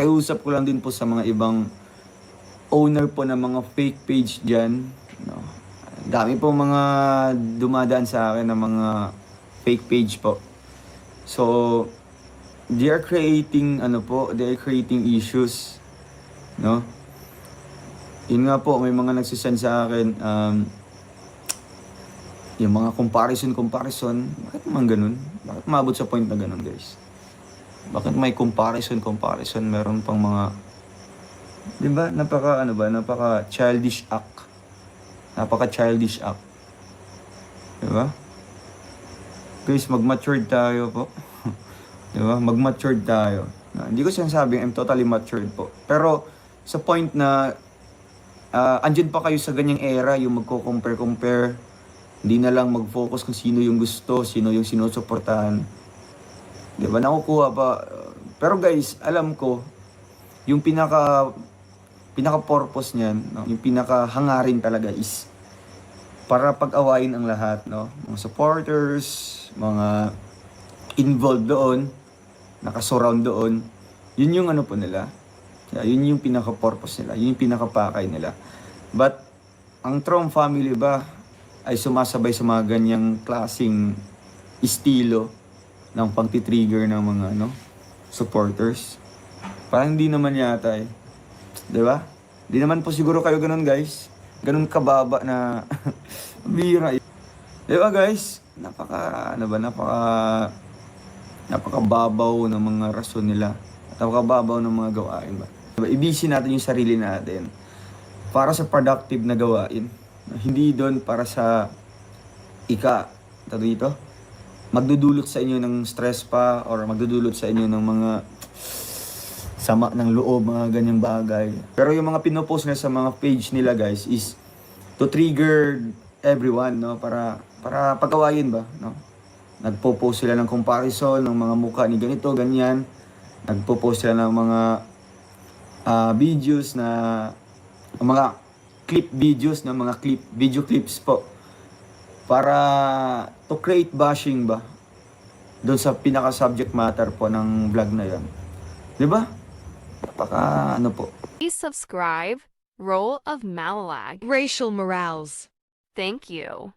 pakiusap ko lang din po sa mga ibang owner po ng mga fake page dyan. No? Dami po mga dumadaan sa akin ng mga fake page po. So, they are creating issues. No? Yun nga po, may mga nagsisend sa akin, yung mga comparison. Bakit naman ganun? Bakit maabot sa point na ganun, guys? Bakit may comparison? Meron pang mga, di ba? Napaka childish act. Di ba? Guys, mag-matured tayo po. Di ba? Mag-matured tayo. Hindi ko sinasabing I'm totally matured po. Pero sa point na andyan pa kayo sa ganyang era, yung magko-compare. Hindi na lang mag-focus kung sino yung gusto, sino yung sinusuportahan. Di ba? Nakukuha pa. Pero guys, alam ko, yung pinaka-purpose niyan, no? Yung pinaka-hangarin talaga is para pag-awayin ang lahat, no? Mga supporters, mga involved doon, nakasurround doon. Yun yung ano po nila. Yun yung pinaka-purpose nila. Yun yung pinaka-pakay nila. But, ang Trump family ba ay sumasabay sa mga ganyang klaseng estilo ng pang-trigger ng mga supporters? Parang hindi naman yata eh. Diba? Hindi naman po siguro kayo ganun, guys. Ganun kababa na bira. Diba, guys? Napakababaw ng mga rason nila. Napakababaw ng mga gawain ba. Diba? Ibisi natin yung sarili natin para sa productive na gawain. Hindi doon para sa magdudulot sa inyo ng stress pa or magdudulot sa inyo ng mga sama ng loob, mga ganyang bagay. Pero yung mga pinopost nila sa mga page nila, guys, is to trigger everyone, no? Para pagawain ba, no? Nagpo-post sila ng comparison ng mga mukha ni ganito, ganyan. Nagpo-post sila ng mga videos na mga video clips po. Para to create bashing ba doon sa pinaka-subject matter po ng vlog na yan. 'Di ba? Po. Please subscribe, Role of Malalag. Racial Morales. Thank you.